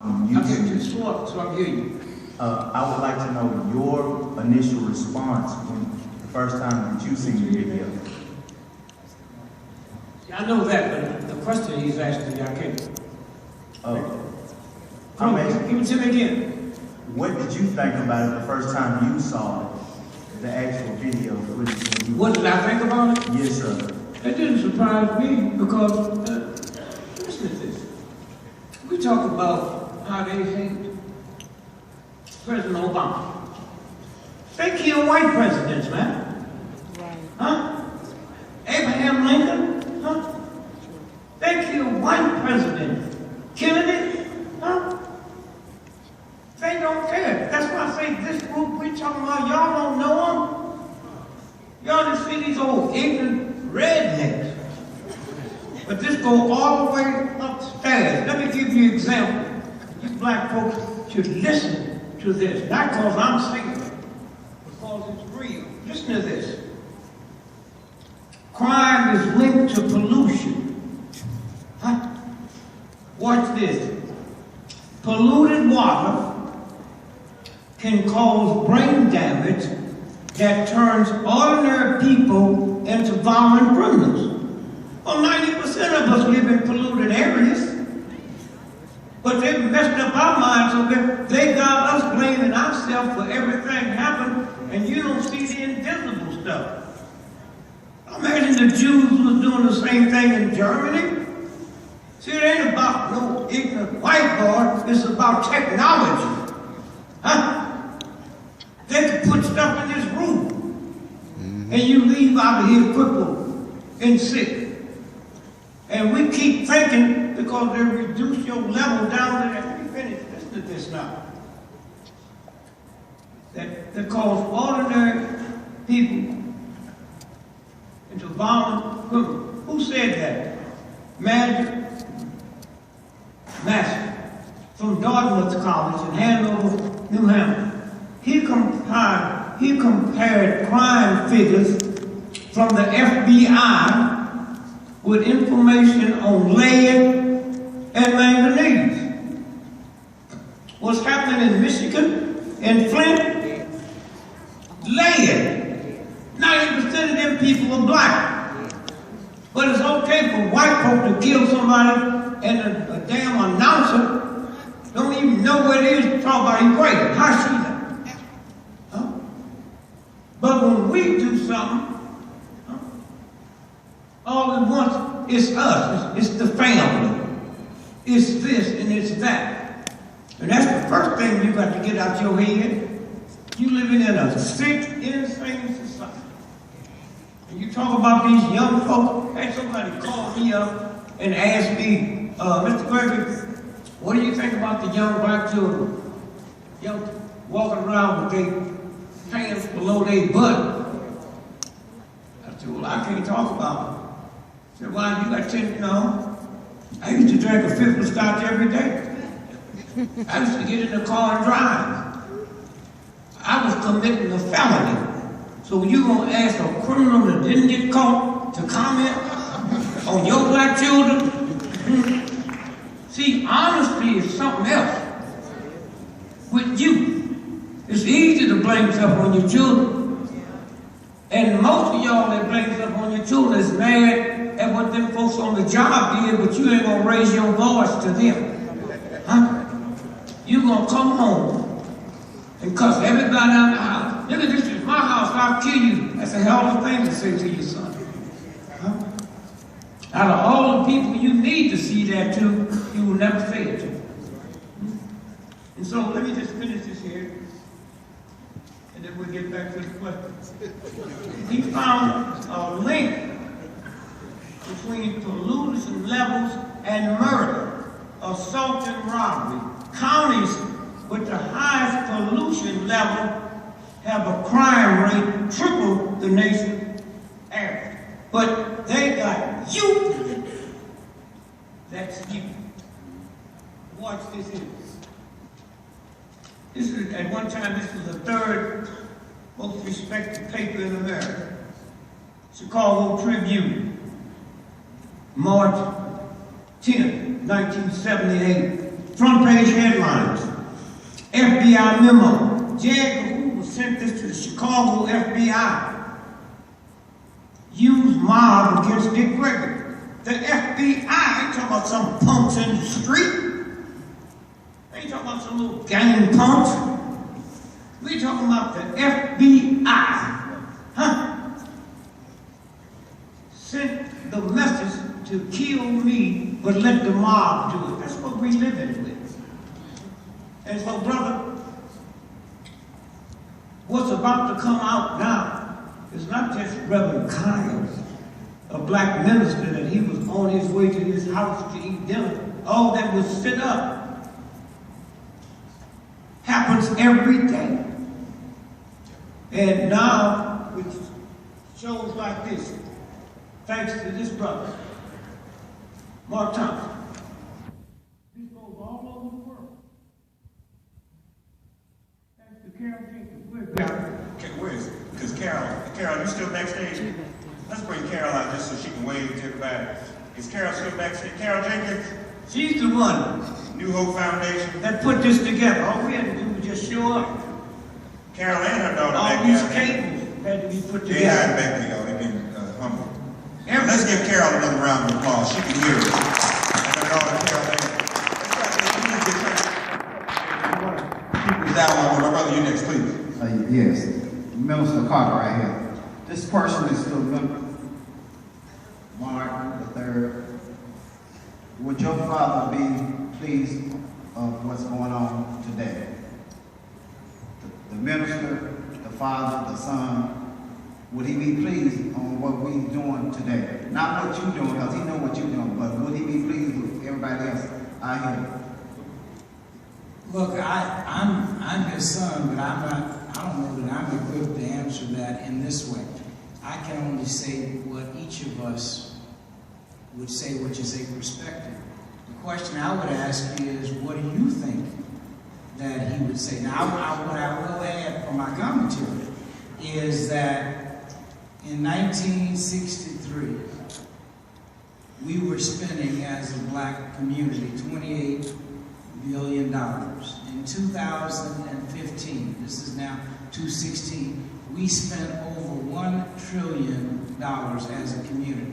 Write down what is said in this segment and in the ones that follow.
Okay, just slow up so I can hear you. I would like to know your initial response when the first time that you seen the video. I know that, but the question he's asking, I can't. Come on, give it to me again. What did you think about it the first time you saw it, the actual video footage? What did I think about it? Yes, sir. It didn't surprise me because, listen to this. We talk about how they hate President Obama. They kill white presidents, man. Right. Huh? Abraham Lincoln? Huh? They kill white presidents. Kennedy? Huh? They don't care. That's why I say this group we talking about, y'all don't know them. Y'all just see these old ignorant rednecks. But this go all the way upstairs. Let me give you an example. You black folks should listen to this. Not because I'm saying it, because it's real. Listen to this. Crime is linked to pollution. Huh? Watch this. Polluted water can cause brain damage that turns ordinary people into violent criminals. Well, 90% of us live in polluted areas. But they've messed up our minds so that they got us blaming ourselves for everything happened, and you don't see the invisible stuff. Imagine the Jews was doing the same thing in Germany. See, it ain't about no ignorant whiteboard, it's about technology. Huh? They could put stuff in this room, and you leave out of here crippled and sick. And we keep thinking, because they reduce your level down to that. Let me finish. Listen to this now. That cause ordinary people into violent criminals. Who said that? Master from Dartmouth College in Hanover, New Hampshire. He compared crime figures from the FBI with information on lead and manganese. What's happening in Michigan and Flint? Lead. 90% of them people are black. But it's okay for white folk to kill somebody and a damn announcer don't even know what it is to talk about he's great. How she that? Huh? But when we do something, all at once, it's us, it's the family, it's this and it's that. And that's the first thing you got to get out your head. You living in a sick, insane society. And you talk about these young folks, had somebody call me up and ask me, Mr. Gregory, what do you think about the young black children? Young walking around with their pants below their butt. I said, well, I can't talk about it. I said, why, you got 10, no. I used to drink a fifth of scotch every day. I used to get in the car and drive. I was committing a felony. So you gonna ask a criminal that didn't get caught to comment on your black children? See, honesty is something else. With you, it's easy to blame stuff on your children. And most of y'all that blame stuff on your children is mad at what them folks on the job did, but you ain't gonna raise your voice to them. Huh? You gonna come home and cuss everybody out the house. Look at this is my house, I'll kill you. That's a hell of a thing to say to your son. Huh? Out of all the people you need to see that to, you will never say it to. And so let me just finish this here, and then we'll get back to the question. He found a link between pollution levels and murder, assault and robbery. Counties with the highest pollution level have a crime rate triple the nation's average. But they got you. That's you. Watch this here. This is, at one time, this was the third most respected paper in America. Chicago Tribune, March 10, 1978. front page headlines. FBI memo. J. Edgar Hoover sent this to the Chicago FBI. Use mob against Dick Gregory. The FBI ain't talking about some punks in the street. They ain't talking about some little gang punks. We talking about the FBI. Huh? Sent the message to kill me, but let the mob do it. That's what we living with. And so, brother, what's about to come out now is not just Reverend Kyle, a black minister that he was on his way to his house to eat dinner. All that was set up happens every day. And now, with shows like this, thanks to this brother, Mark Thompson, this goes all over the world. Thanks to Carol Jenkins. Where's Carol? Okay, where is it? Because Carol, you still backstage? Let's bring Carol out just so she can wave to everybody. Is Carol still backstage? Carol Jenkins? She's the one New Hope Foundation? that put this together. All we had to do was just show up. Carol and her daughter All back these there. cables had to be put They hide together. back there, y'all. They've been humble. Let's give Carol another round of applause. She can hear us. And her daughter, Carol. Keep that one. My brother, you next, please. Yes, Minister Carter right here. This person is still Martin III. Would your father be pleased of what's going on today? The minister, the father, the son, would he be pleased on what we're doing today? Not what you're doing, because he know what you're doing, but would he be pleased with everybody else out here? Look, I'm his son, but I don't know that I'm equipped to answer that in this way. I can only say what each of us would say, which is a perspective. The question I would ask is, what do you think that he would say? Now, what I will add for my commentary is that in 1963, we were spending, as a black community, $28 billion. In 2015, this is now 2016, we spent over $1 trillion as a community.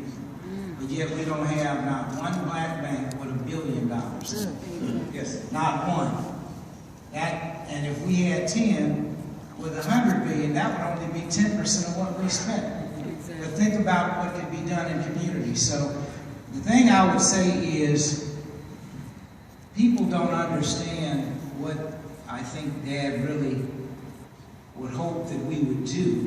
But yet we don't have not one black bank with $1 billion. Yes, not one. And if we had 10 with $100 billion, that would only be 10% of what we spent. But think about what could be done in communities. So the thing I would say is, people don't understand what I think Dad really would hope that we would do,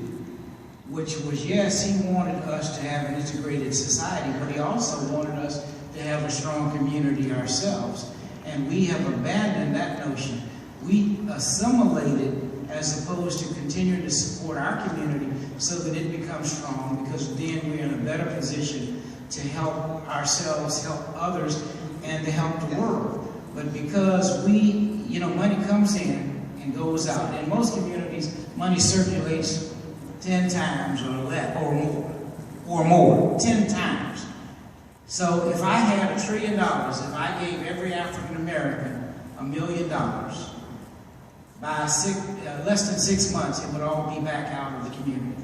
which was, yes, he wanted us to have an integrated society, but he also wanted us to have a strong community ourselves. And we have abandoned that notion. We assimilated as opposed to continuing to support our community so that it becomes strong, because then we're in a better position to help ourselves, help others, and to help the world. But because money comes in and goes out. In most communities, money circulates 10 times or less, or more, 10 times. So if I had $1 trillion, if I gave every African American $1 million, by less than 6 months, it would all be back out of the community.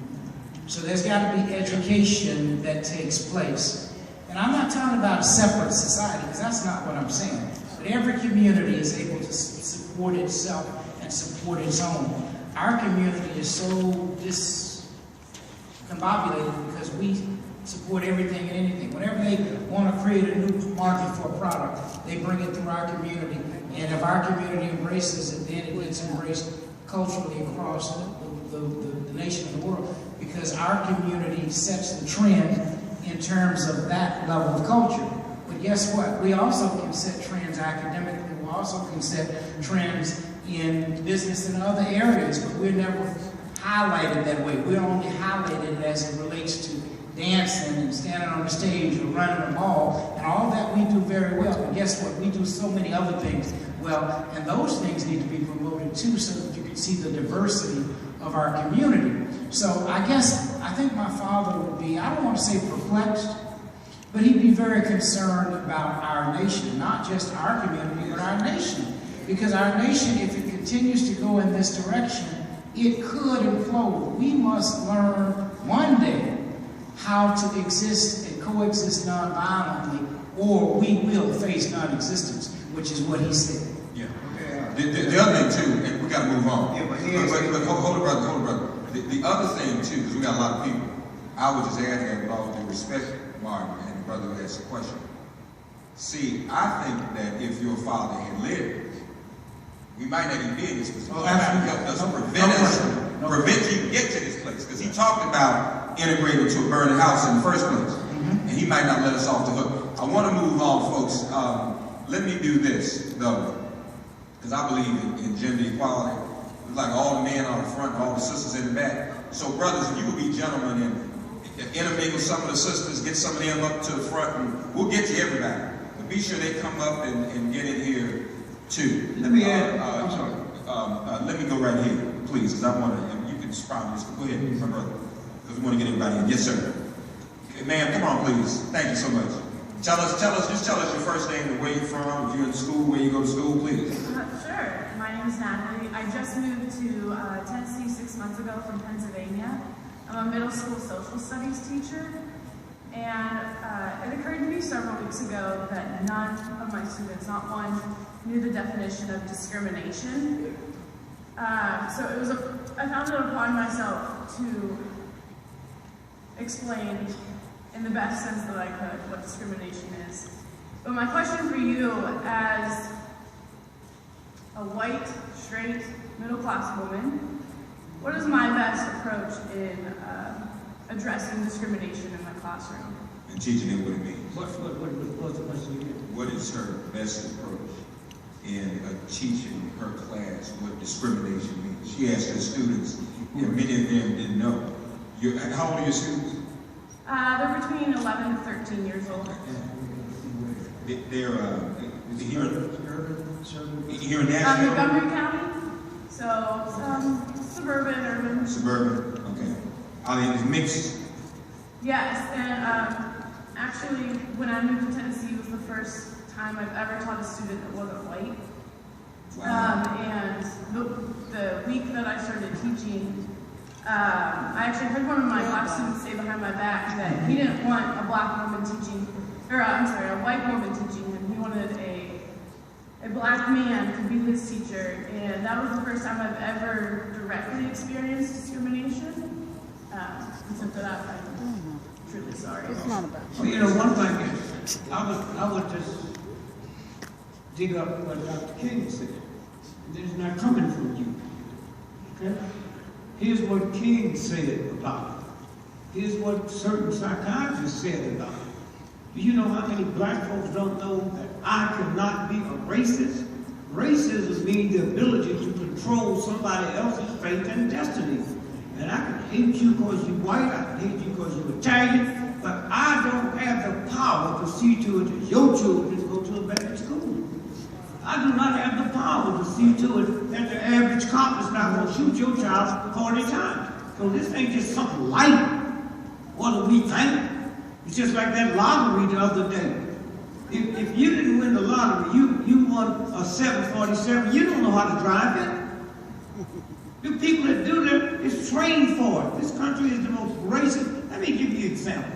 So there's got to be education that takes place. And I'm not talking about a separate society, because that's not what I'm saying. But every community is able to support itself and support its own. Our community is so discombobulated because we support everything and anything. Whenever they want to create a new market for a product, they bring it through our community. And if our community embraces it, then it gets embraced culturally across the nation and the world, because our community sets the trend in terms of that level of culture. But guess what? We also can set trends academically. We also can set trends in business and other areas, but we're never highlighted that way. We're only highlighted as it relates to dancing and standing on the stage or running a ball, and all that we do very well. But guess what? We do so many other things well, and those things need to be promoted too, so that you can see the diversity of our community. So I think my father would be, I don't want to say perplexed, But he'd be very concerned about our nation, not just our community, but our nation. Because our nation, if it continues to go in this direction, it could implode. We must learn one day how to exist and coexist nonviolently, or we will face non-existence, which is what he said. Yeah. The other thing too, and we got to move on. Yeah, but hold it, brother. The other thing too, because we got a lot of people. I would just add that with all due respect, Martin, and the brother who asked the question. See, I think that if your father had lived, we might not even be in this position. Helped us prevent you to get to this place. Because he talked about integrating to a burning house in the first place. And he might not let us off the hook. I want to move on, folks. Let me do this, though. Because I believe in gender equality. It's like all the men on the front and all the sisters in the back. So, brothers, if you would be gentlemen and intermingle some of the sisters, get some of them up to the front, and we'll get to everybody. But be sure they come up and get in here, too. Let me add, I'm sorry. Let me go right here, please, because I want to, you can probably just go ahead, my brother, because we want to get everybody in. Yes, sir. Okay, ma'am, come on, please. Thank you so much. Just tell us your first name and where you're from, if you're in school, where you go to school, please. Sure. My name is Natalie. I just moved to Tennessee 6 months ago from Pennsylvania. I'm a middle school social studies teacher. And it occurred to me several weeks ago that none of my students, not one, knew the definition of discrimination. So it was I found it upon myself to explain in the best sense that I could what discrimination is. But my question for you, as a white, straight, middle-class woman, what is my best approach in addressing discrimination in my classroom? And teaching them what it means. What's the question again? What is her best approach in teaching her class what discrimination means? She asked her students, and many of them didn't know. How old are your students? They're between 11 to 13 years old. They're here in Nashville? Montgomery County. So, suburban, urban. Suburban, okay. Are they mixed? Yes, and actually, when I moved to Tennessee, it was the first time I've ever taught a student that wasn't white. Wow. And the week that I started teaching, I actually heard one of my black students say behind my back that he didn't want a black woman teaching, or I'm sorry, a white woman teaching him. He wanted a black man to be his teacher, and that was the first time I've ever directly experienced discrimination. And since that, I'm truly sorry. It's not about Well, you know, one thing is, I would just dig up what Dr. King said. It's not coming from you. Okay? Here's what King said about it. Here's what certain psychiatrists said about it. Do you know how many black folks don't know that I cannot be a racist? Racism means the ability to control somebody else's fate and destiny. And I can hate you because you're white, I can hate you because you're Italian, but I don't have the power to see to it that your children go to a better school. I do not have the power to see to it that the average cop is not going to shoot your child 40 times. So this ain't just something light. What do we think? It's just like that lottery the other day. If you didn't win the lottery, you won a 747, you don't know how to drive it. The people that do that is trained for it. This country is the most racist. Let me give you an example.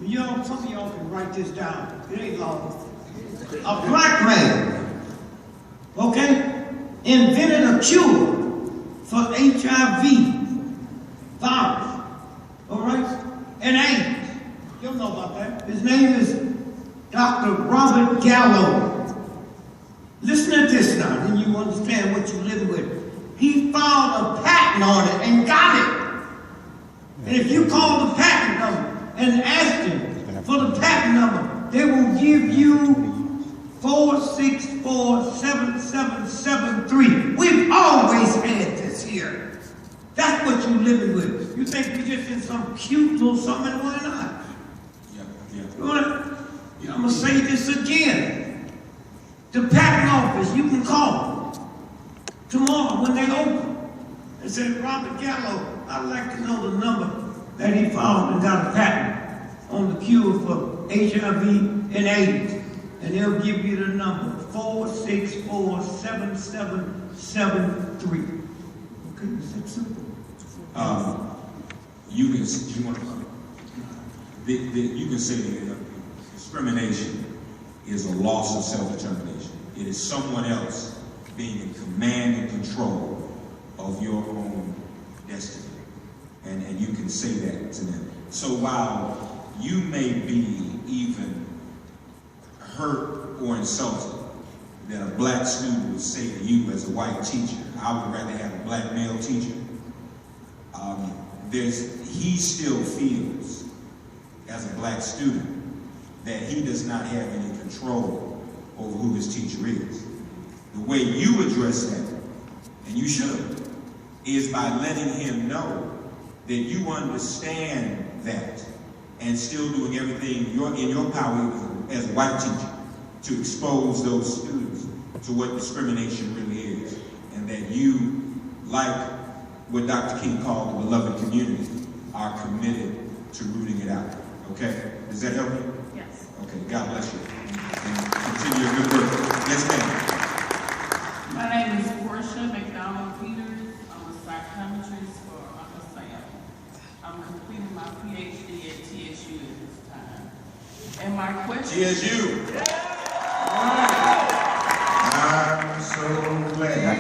Y'all, some of y'all can write this down. It ain't long. A black man, okay, invented a cure for HIV virus, all right, and AIDS. You'll know about that. His name is Dr. Robert Gallo. Listen to this now, then you understand what you're living with. He filed a patent on it and got it. And if you call the patent number and ask them for the patent number, they will give you 4647773. We've always had this here. That's what you're living with. You think we're just in some cute little something? Why not? I'm going to say this again. The patent office, you can call tomorrow when they open and say, Robert Gallo, I'd like to know the number that he found and got a patent on the cure for HIV and AIDS. And they'll give you the number 464-7773. Okay, is that simple? You can say that discrimination is a loss of self-determination. It is someone else being in command and control of your own destiny. And you can say that to them. So while you may be even hurt or insulted that a black student would say to you as a white teacher, I would rather have a black male teacher, he still feels as a black student that he does not have any control over who his teacher is. The way you address that, and you should, is by letting him know that you understand that and still doing everything in your power as a white teacher to expose those students to what discrimination really is, and that you, like what Dr. King called the beloved community, are committed to rooting it out. Okay? Does that help you? Yes. Okay, God bless you. And continue your good work. Yes, ma'am. My name is Portia McDonald Peters. I'm a psychometrist for Uncle Sam. I'm completing my PhD at TSU at this time. And my question TSU. I'm so glad.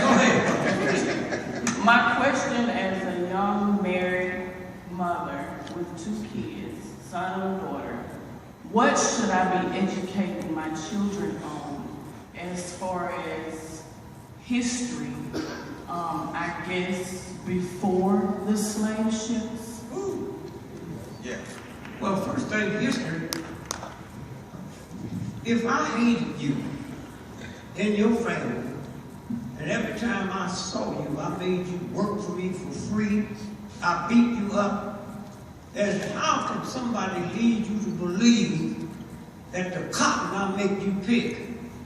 Go ahead. My question as a young married mother with 2 kids, son and daughter, what should I be educating my children on as far as history, I guess, before the slave ships? Yeah. Well, first thing, history. If I hated you and your family, and every time I saw you, I made you work for me for free, I beat you up, then how can somebody lead you to believe that the cotton I make you pick,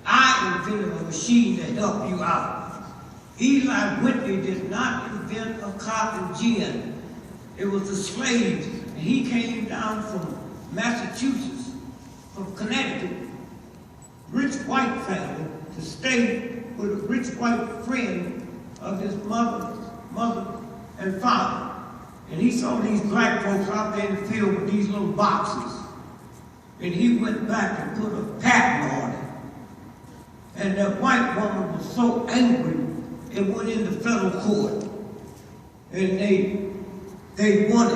I invented a machine to help you out? Eli Whitney did not invent a cotton gin. It was the slaves. And he came down from Massachusetts, from Connecticut, rich white family, to stay with a rich white friend of his mother and father. And he saw these black folks out there in the field with these little boxes. And he went back and put a patent on it. And that white woman was so angry, it went into federal court. And they won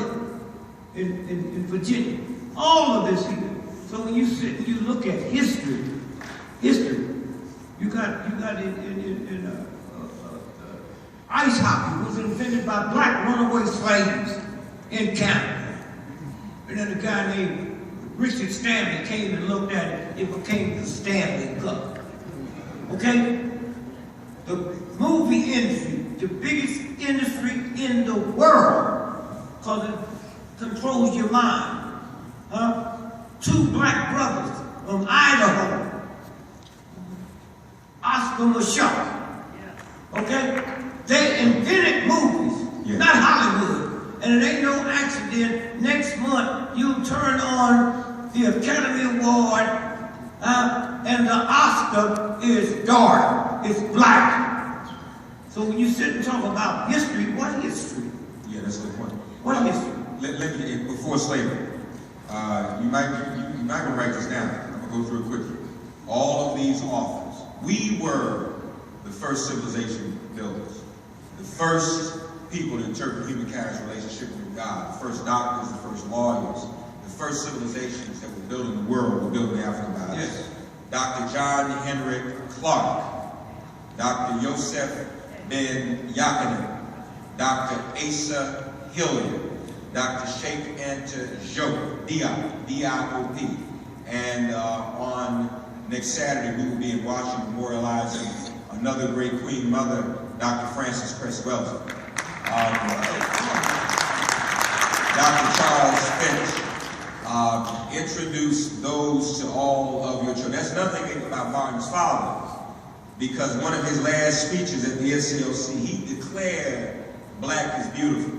it in Virginia. All of this here. So when you sit and you look at history, you got in ice hockey was invented by black runaway slaves in Canada. And then a guy named Richard Stanley came and looked at it. It became the Stanley Cup. Okay? The movie industry, the biggest industry in the world, because it controls your mind. 2 black brothers from Idaho, Oscar Michaud. Okay? They invented movies, not Hollywood. And it ain't no accident. Next month, you turn on the Academy Award, and the Oscar is dark. It's black. So when you sit and talk about history, what history? Yeah, that's a good point. What history? Let me, before slavery, you might write this down. I'm going to go through it quickly. All of these authors, we were the first civilization builders. The first people to interpret humankind's relationship with God. The first doctors, the first lawyers. The first civilizations that were built in the world were built in Africa by us. Yes. Dr. John Henrik Clark. Dr. Yosef Ben Yakinen. Dr. Asa Hilliard. Dr. Sheikh Anta Diop, D-I-O-P. And on next Saturday, we will be in Washington memorializing another great Queen Mother, Dr. Frances Cress Welsing. Dr. Charles Finch introduced those to all of your children. That's nothing about Martin's father, because one of his last speeches at the SCLC, he declared black is beautiful.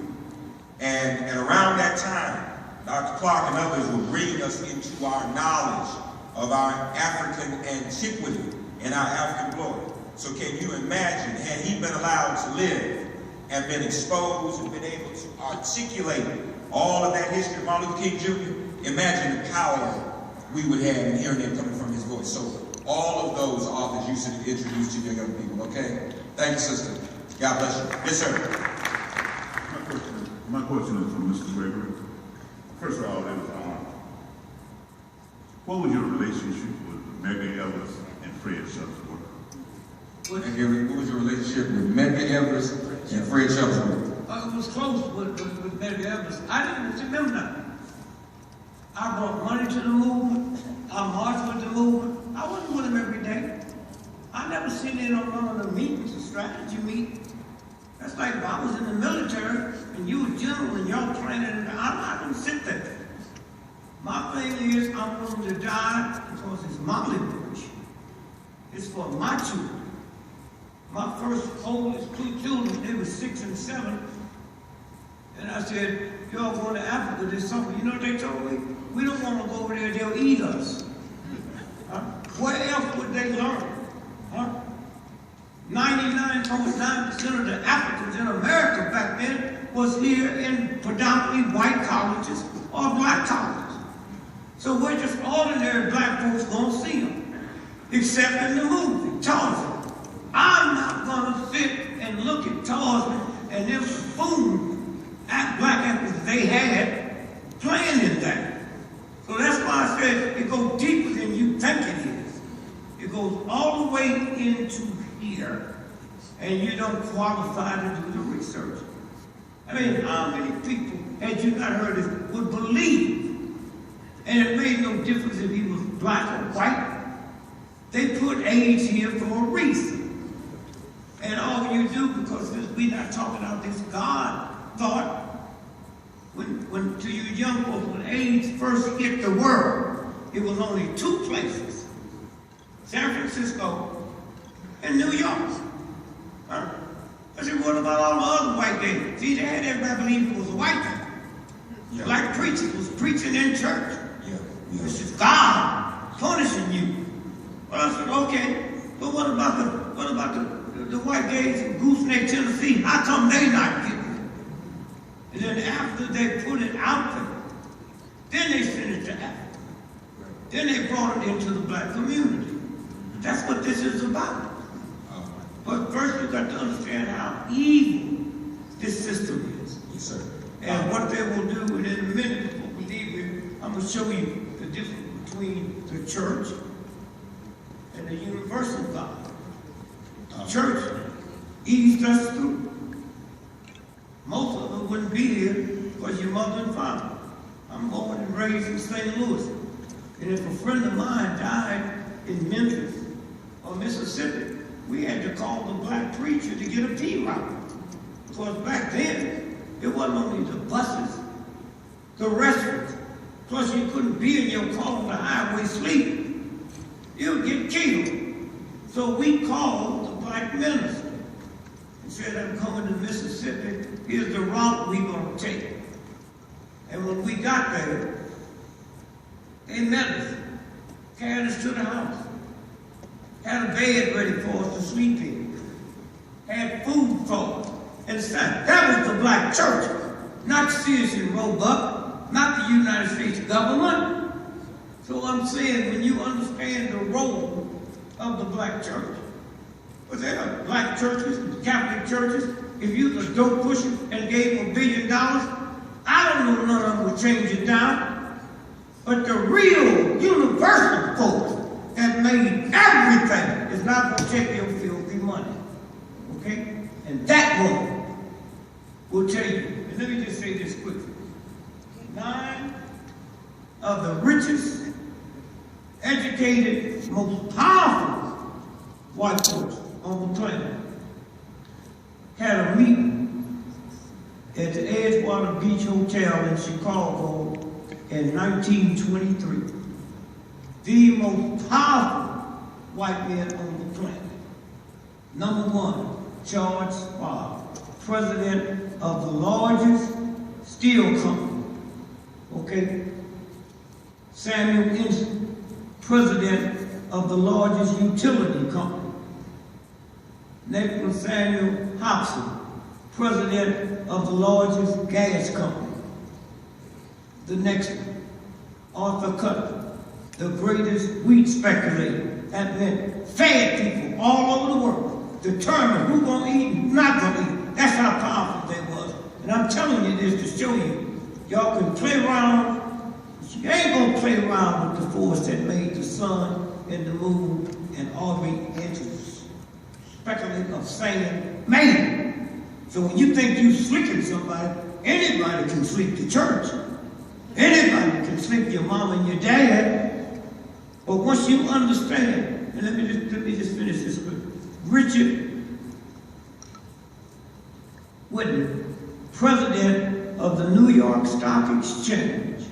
And around that time, Dr. Clark and others will bring us into our knowledge of our African antiquity and our African glory. So can you imagine, had he been allowed to live and been exposed and been able to articulate all of that history of Martin Luther King Jr., imagine the power we would have in hearing it coming from his voice. So all of those authors you should introduce to your young people, okay? Thank you, sister. God bless you. Yes, sir. My question is for Mr. Gregory. First of all, what was your relationship with Medgar Evers and Fred Shuttlesworth? What was your relationship with Medgar Evers and Fred Shuttlesworth? It was close with Medgar Evers. I didn't remember that. I brought money to the movement. I marched with the movement. I wasn't with him every day. I never seen in on one of the meetings, a strategy meeting. That's like if I was in the military and you were general and y'all planning, I'm not going to sit there. My thing is, I'm willing to die because it's my liberation. It's for my children. My first oldest two children, they were 6 and 7. And I said, y'all going to Africa this summer. You know what they told me? We don't want to go over there, they'll eat us. Huh? Where else would they learn? Huh? 99.9% of the Africans in America back then was here in predominantly white colleges or black colleges. So we're just ordinary black folks gonna see them, except in the movie, Tarzan. I'm not gonna sit and look at Tarzan and them buffoon black actors they had playing in that. So that's why I said it goes deeper than you think it is. It goes all the way into here, and you don't qualify to do the research. I mean, how many people, had you not heard this, would believe? And it made no difference if he was black or white. They put AIDS here for a reason. And all you do, because we're not talking about this God thought, when to you young folks, when AIDS first hit the world, it was only 2 places, San Francisco and New York. I said, what about all the other white guys? See, they had everybody believe it was a white guy. Yeah. Black preachers was preaching in church. Yeah. This is God punishing you. Well, I said, okay, but what about the white gays in Gooseneck, Tennessee? How come they not getting it? And then after they put it out there, then they sent it to Africa. Then they brought it into the black community. That's what this is about. But first you got to understand how evil this system is. Yes, sir. And what they will do, and in a minute, before we leave here, I'm going to show you the difference between the church and the universal God. The church eased us through. Most of them wouldn't be here because your mother and father. I'm born and raised in St. Louis. And if a friend of mine died in Memphis or Mississippi, we had to call the black preacher to get a P route. Because back then, it wasn't only the buses, the restaurants. Plus, you couldn't be in your car on the highway sleeping. You'd get killed. So we called the black minister and said, I'm coming to Mississippi. Here's the route we're going to take. And when we got there, they met us, carried us to the house, had a bed ready for us to sleep in, had food for us, and said, that was the black church, not Sears and Roebuck, not the United States government. So I'm saying, when you understand the role of the black church, but there are black churches, Catholic churches, if you was a dope pusher and gave them $1 billion, I don't know none of them would change it down. But the real universal folks that made everything is not going to take your filthy money. Okay? And that one will tell you. And let me just say this quickly. 9 of the richest, educated, most powerful white folks on the planet had a meeting at the Edgewater Beach Hotel in Chicago in 1923. The most powerful white men on the planet. Number 1, George Schwab, president of the largest steel company Okay? Samuel Ince, president of the largest utility company. Next was Samuel Hobson, president of the largest gas company. The next one, Arthur Cutter, the greatest wheat speculator. That meant fed people all over the world, determined who's going to eat and who's not going to eat. That's how powerful they was. And I'm telling you this to show you, y'all can play around, but you ain't going to play around with the force that made the sun and the moon and orbit into speculating of saying, man. So when you think you slicking somebody, anybody can slick the church. Anybody can slick your mom and your dad. But once you understand, and let me just finish this with Richard Whitney, president of the New York Stock Exchange.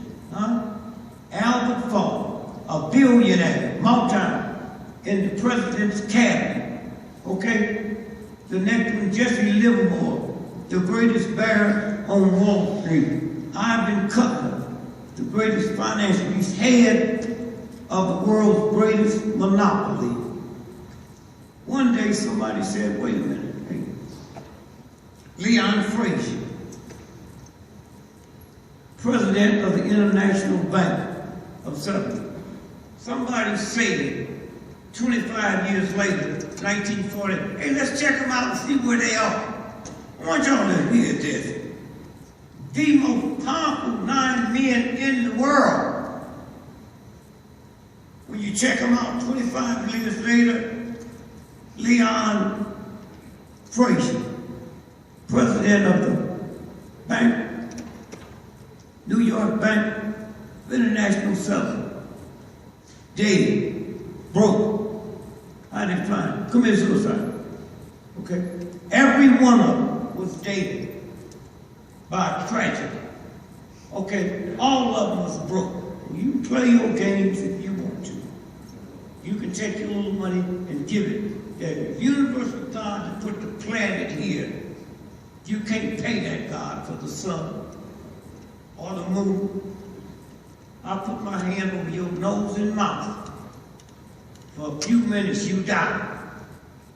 Albert Ford, a billionaire, multi in the president's cabinet. Okay? The next one, Jesse Livermore, the greatest baron on Wall Street. Ivan Cutler, the greatest financial, he's head of the world's greatest monopoly. One day somebody said, wait a minute, hey, Leon Frazier, president of the International Bank of Southern. Somebody said 25 years later, 1940, hey, let's check them out and see where they are. I want y'all to hear this. The most powerful 9 men in the world. When you check them out 25 years later, Leon Frazier, president of the bank, New York Bank of International Settlement, dead, broke. How they find? Committed suicide. Okay? Every one of them was dead by a tragedy. Okay? All of them was broke. You can play your games if you want to. You can take your little money and give it. The universal God that put the planet here, you can't pay that God for the sun or the moon. I put my hand over your nose and mouth. For a few minutes you die.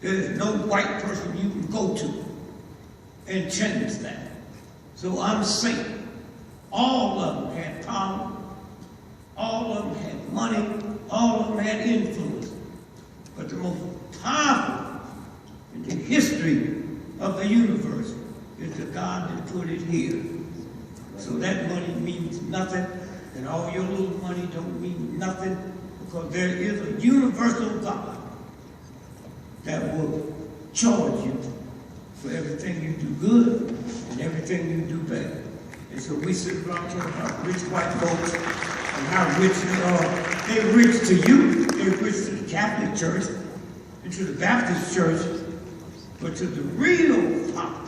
There's no white person you can go to and change that. So I'm saying, all of them had power, all of them had money, all of them had influence. But the most powerful in the history of the universe is the God that put it here. So that money means nothing, and all your little money don't mean nothing, because there is a universal God that will charge you for everything you do good and everything you do bad. And so we sit around talking about rich white folks and how rich they are. They're rich to you, they're rich to the Catholic Church and to the Baptist Church, but to the real power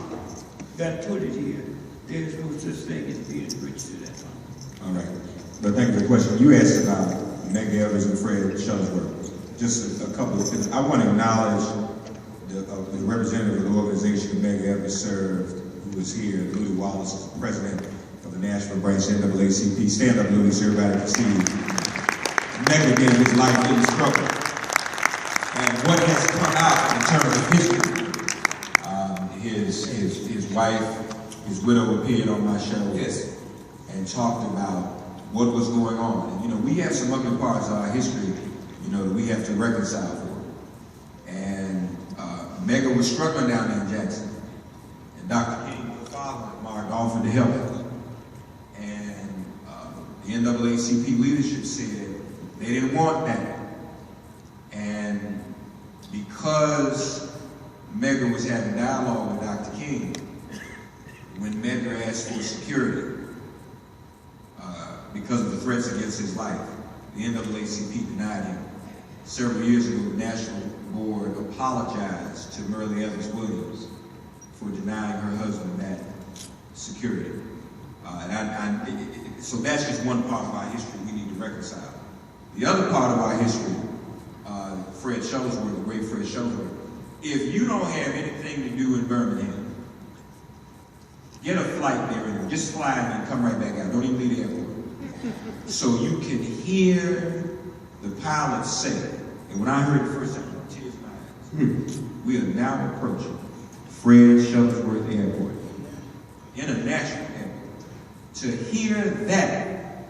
that put it here, there's no such thing as being rich to that power. All right. But thank you for the question. You asked about Medgar Evers and Fred Shuttlesworth. Just a couple of things. I want to acknowledge the representative of the organization Medgar Evers served, who was here. Louis Wallace is the president of the Nashville branch NAACP. Stand up, Louis, so everybody can see Medgar gave his life in the struggle. And what has come out in terms of history, his wife, his widow appeared on my show. Yes. And talked about what was going on. And, you know, we have some ugly parts of our history, you know, that we have to reconcile for. And Medgar was struggling down there in Jackson. And Dr. King, the father of Mark, offered to help him. And the NAACP leadership said they didn't want that. And because Medgar was having dialogue with Dr. King, when Medgar asked for security, because of the threats against his life, the NAACP denied him. Several years ago, the National Board apologized to Merle Evans Williams for denying her husband that security. So that's just one part of our history we need to reconcile. The other part of our history, Fred Shuttlesworth, the great Fred Shuttlesworth, if you don't have anything to do in Birmingham, get a flight there and just fly in and come right back out. Don't even leave the airport. so you can hear the pilot say, and when I heard it first time, tears in my eyes, we are now approaching Fred Shuttlesworth Airport, International Airport. To hear that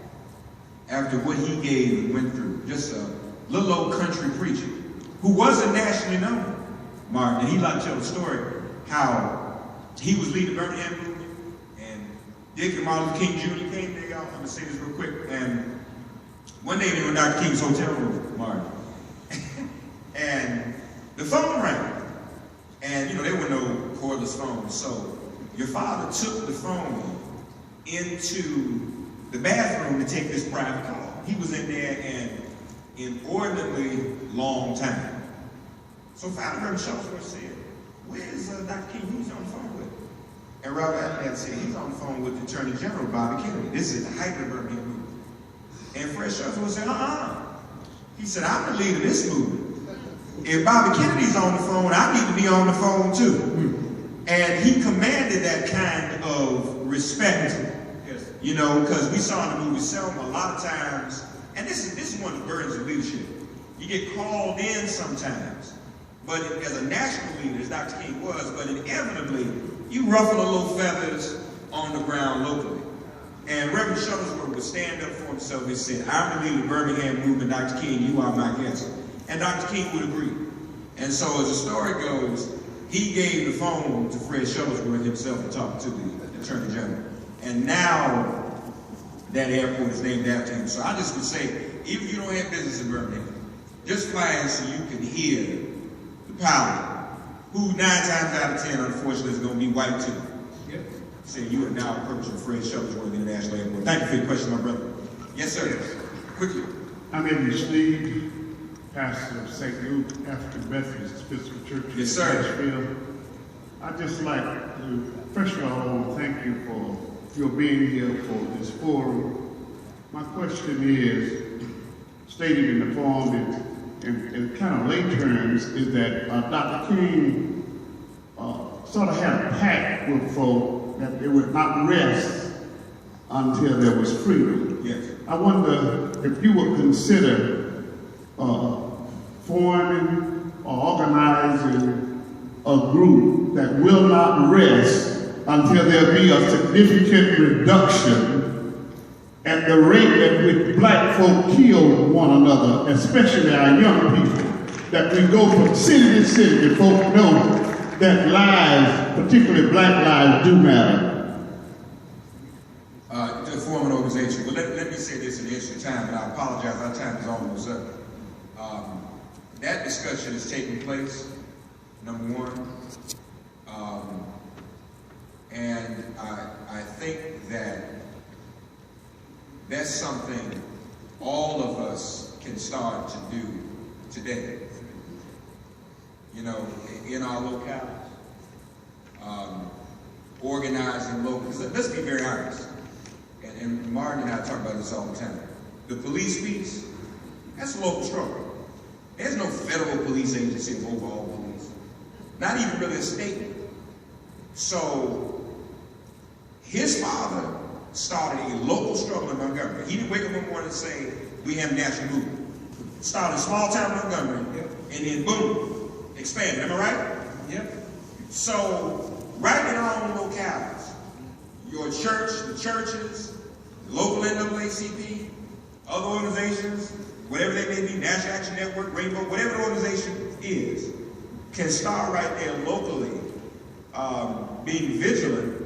after what he gave and went through, just a little old country preacher who wasn't nationally known, Martin, and he liked to tell the story how he was leading the Birmingham movement, and Dick and Martin Luther King Jr. came there, y'all. I'm gonna say this real quick. And one day they were in Dr. King's hotel room, Martin, and the phone rang. And you know, there were no cordless phones, so your father took the phone into the bathroom to take this private call. He was in there an inordinately long time. So Father Reverend Shuttlesworth said, "Where's Dr. King? Who's on the phone with?" And Robert had said, "He's on the phone with the Attorney General, Bobby Kennedy. This is the height of the Birmingham movement." And Fred Shuttlesworth said, He said, "I'm the leader of this movement. If Bobby Kennedy's on the phone, I need to be on the phone too." And he commanded that kind of respect, you know, because we saw in the movie Selma a lot of times, and this is one of the burdens of leadership. You get called in sometimes, but as a national leader, as Dr. King was, but inevitably, you ruffle a little feathers on the ground locally. And Reverend Shuttlesworth would stand up for himself and say, "I'm the leader of the Birmingham movement, Dr. King, you are my guest." And Dr. King would agree. And so as the story goes, he gave the phone to Fred Shuttlesworth himself to talk to the Attorney General. And now that airport is named after him. So I just would say, even if you don't have business in Birmingham, just fly in so you can hear the pilot, who 9 times out of 10, unfortunately, is going to be white too. Yep. Say you are now approaching Fred Shuttlesworth International Airport. Thank you for your question, my brother. Yes, sir. Yes. Quickly. I'm Edward Steve, pastor of St. Luke African Methodist Episcopal Church in Nashville. I'd just like to, first of all, I want to thank you for your being here for this forum. My question is, stated in the form in kind of lay terms, is that Dr. King sort of had a pact with folk that they would not rest until there was freedom. Yes. I wonder if you would consider forming or organizing a group that will not rest until there be a significant reduction at the rate at which black folk kill one another, especially our young people, that we go from city to city and folk know that lives, particularly black lives, do matter. To form an organization. Well, let me say this in the interest of time, and I apologize, our time is almost up. That discussion is taking place, number one. And I think that that's something all of us can start to do today. You know, in our locales, organizing local. Let's be very honest. And Martin and I talk about this all the time. The police piece, that's a local struggle. There's no federal police agency over all police. Not even really a state. So, his father started a local struggle in Montgomery. He didn't wake up one morning and say, we have a national movement. Started small town Montgomery, and then boom, expanded. Am I right? Yep. So, right in our own locales, your church, the churches, the local NAACP, other organizations, whatever they may be, National Action Network, Rainbow, whatever the organization is, can start right there locally, being vigilant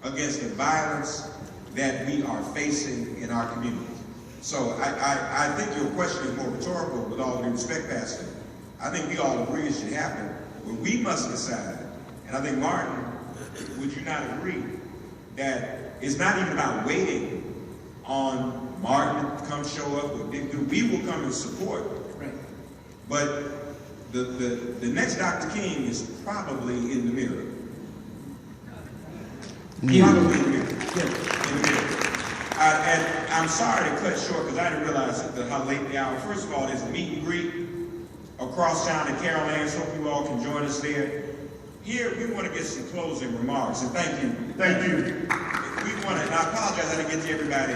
against the violence that we are facing in our communities. So I think your question is more rhetorical, with all due respect, Pastor. I think we all agree it should happen, but we must decide, and I think Martin, would you not agree, that it's not even about waiting on Martin to come show up with Dick. We will come and support. Right. But the next Dr. King is probably in the mirror. Yeah. Probably in the mirror. Yeah. In the mirror. And I'm sorry to cut short because I didn't realize how late the hour. First of all, there's a meet and greet across town at Carol Ann's. Hope you all can join us there. Here, we want to get some closing remarks, and thank you. Thank you. We want to, and I apologize I didn't get to everybody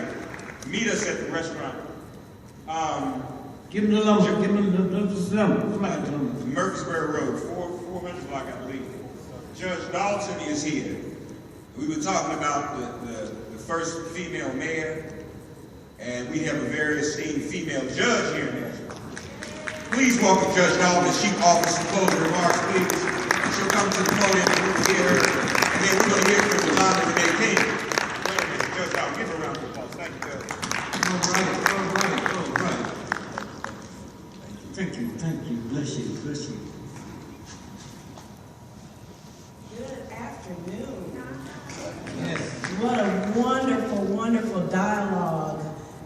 meet us at the restaurant. Give him the number. Give him the number. Murfreesboro Road, 400 block, I believe. Judge Dalton is here. We were talking about the first female mayor, and we have a very esteemed female judge here in Nashville. Please welcome Judge Dalton as she offers some closing remarks, please. She'll come to the podium and we'll hear her. And then we're going to hear from Yolanda Renee King. Judge Dalton, give her a round of applause. Thank you, Judge. All right. Thank you. Bless you. Good afternoon. Yes. What a wonderful, wonderful dialogue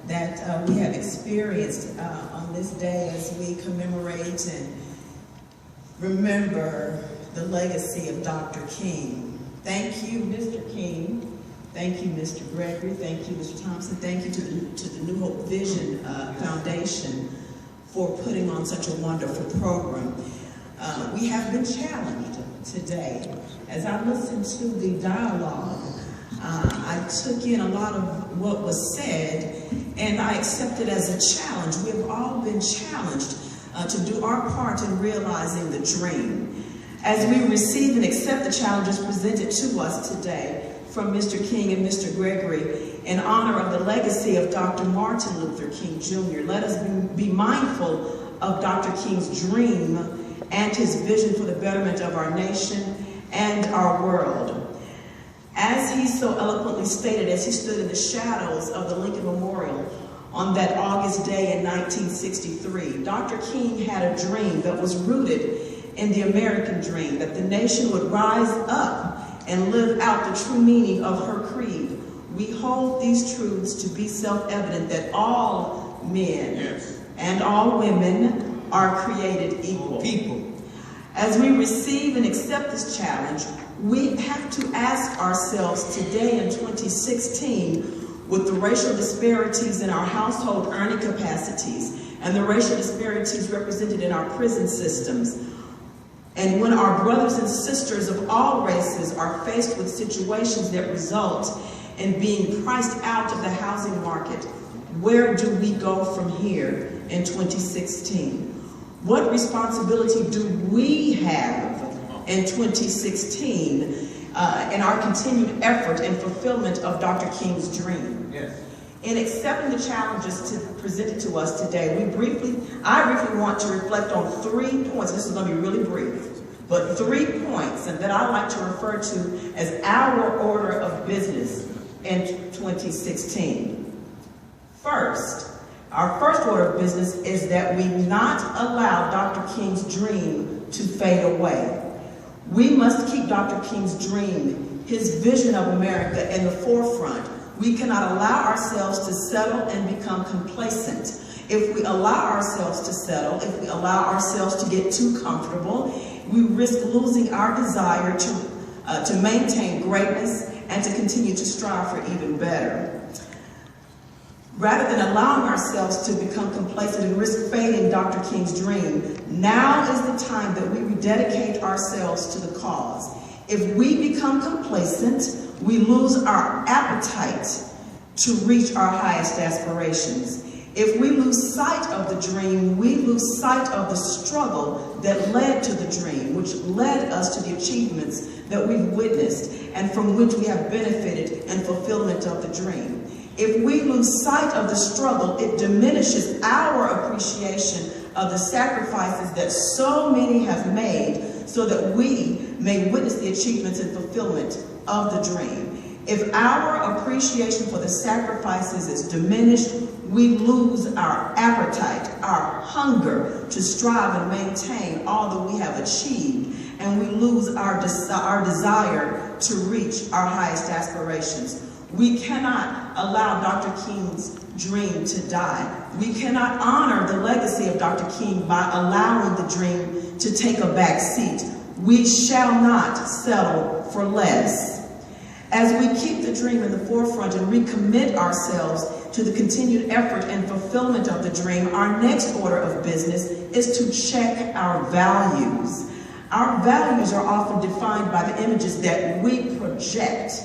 that we have experienced on this day as we commemorate and remember the legacy of Dr. King. Thank you, Mr. King. Thank you, Mr. Gregory. Thank you, Mr. Thompson. Thank you to the New Hope Vision Foundation for putting on such a wonderful program. We have been challenged today. As I listened to the dialogue, I took in a lot of what was said, and I accept it as a challenge. We have all been challenged to do our part in realizing the dream. As we receive and accept the challenges presented to us today from Mr. King and Mr. Gregory in honor of the legacy of Dr. Martin Luther King Jr., let us be mindful of Dr. King's dream and his vision for the betterment of our nation and our world. As he so eloquently stated as he stood in the shadows of the Lincoln Memorial on that August day in 1963, Dr. King had a dream that was rooted in the American dream, that the nation would rise up and live out the true meaning of her creed. We hold these truths to be self-evident that all men and all women are created equal. As we receive and accept this challenge, we have to ask ourselves today in 2016, with the racial disparities in our household earning capacities and the racial disparities represented in our prison systems, and when our brothers and sisters of all races are faced with situations that result in being priced out of the housing market, where do we go from here in 2016? What responsibility do we have in 2016 in our continued effort and fulfillment of Dr. King's dream? Yes. In accepting the challenges presented to us today, I briefly want to reflect on 3 points. This is going to be really brief, but 3 points and that I like to refer to as our order of business in 2016. First, our first order of business is that we not allow Dr. King's dream to fade away. We must keep Dr. King's dream, his vision of America, in the forefront. We cannot allow ourselves to settle and become complacent. If we allow ourselves to settle, if we allow ourselves to get too comfortable, we risk losing our desire to maintain greatness and to continue to strive for even better. Rather than allowing ourselves to become complacent and risk fading Dr. King's dream, now is the time that we rededicate ourselves to the cause. If we become complacent, we lose our appetite to reach our highest aspirations. If we lose sight of the dream, we lose sight of the struggle that led to the dream, which led us to the achievements that we've witnessed and from which we have benefited in fulfillment of the dream. If we lose sight of the struggle, it diminishes our appreciation of the sacrifices that so many have made so that we may witness the achievements and fulfillment of the dream. If our appreciation for the sacrifices is diminished, we lose our appetite, our hunger to strive and maintain all that we have achieved, and we lose our desire to reach our highest aspirations. We cannot allow Dr. King's dream to die. We cannot honor the legacy of Dr. King by allowing the dream to take a back seat. We shall not settle for less. As we keep the dream in the forefront and recommit ourselves to the continued effort and fulfillment of the dream, our next order of business is to check our values. Our values are often defined by the images that we project.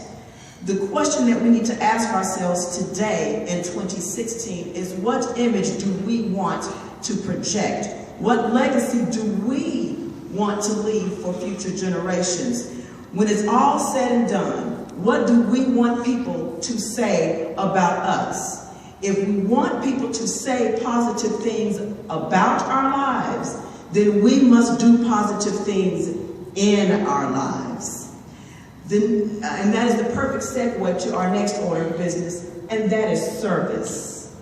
The question that we need to ask ourselves today in 2016 is, what image do we want to project? What legacy do we want to leave for future generations? When it's all said and done, what do we want people to say about us? If we want people to say positive things about our lives, then we must do positive things in our lives. And that is the perfect segue to our next order of business, and that is service.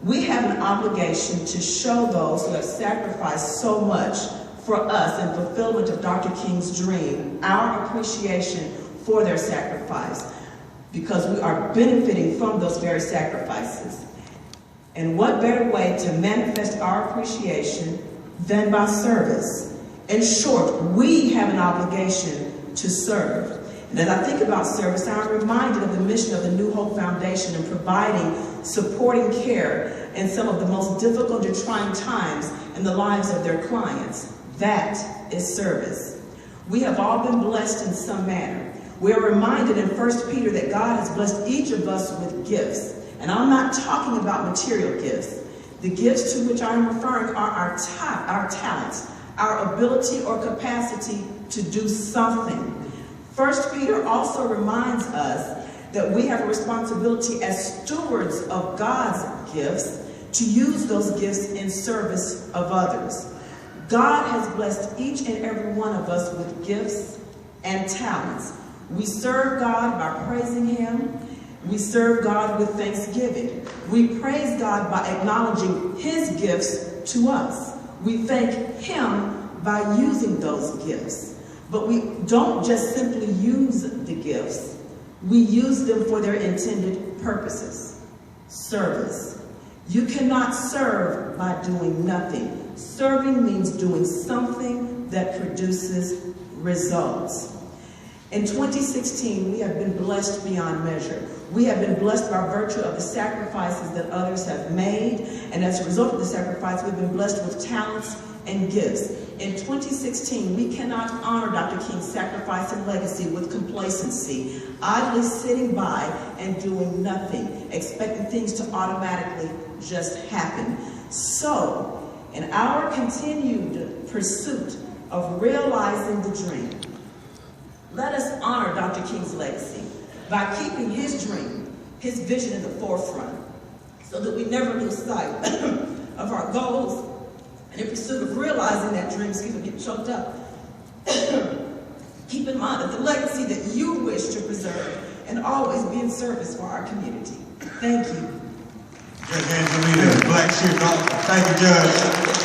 We have an obligation to show those who have sacrificed so much for us in fulfillment of Dr. King's dream our appreciation for their sacrifice, because we are benefiting from those very sacrifices. And what better way to manifest our appreciation than by service? In short, we have an obligation to serve. And as I think about service, I'm reminded of the mission of the New Hope Foundation in providing supporting care in some of the most difficult and trying times in the lives of their clients. That is service. We have all been blessed in some manner. We are reminded in 1 Peter that God has blessed each of us with gifts. And I'm not talking about material gifts. The gifts to which I'm referring are our talents, our ability or capacity to do something. 1 Peter also reminds us that we have a responsibility as stewards of God's gifts to use those gifts in service of others. God has blessed each and every one of us with gifts and talents. We serve God by praising Him. We serve God with thanksgiving. We praise God by acknowledging His gifts to us. We thank Him by using those gifts. But we don't just simply use the gifts. We use them for their intended purposes. Service. You cannot serve by doing nothing. Serving means doing something that produces results. In 2016, we have been blessed beyond measure. We have been blessed by virtue of the sacrifices that others have made, and as a result of the sacrifice, we've been blessed with talents and gifts. In 2016, we cannot honor Dr. King's sacrifice and legacy with complacency, idly sitting by and doing nothing, expecting things to automatically just happen. So, in our continued pursuit of realizing the dream, let us honor Dr. King's legacy by keeping his dream, his vision in the forefront, so that we never lose sight of our goals. And in pursuit of realizing that dream, get choked up. Keep in mind that the legacy that you wish to preserve and always be in service for our community. Thank you. Judge Angelina, Black Sheep. Thank you, Judge.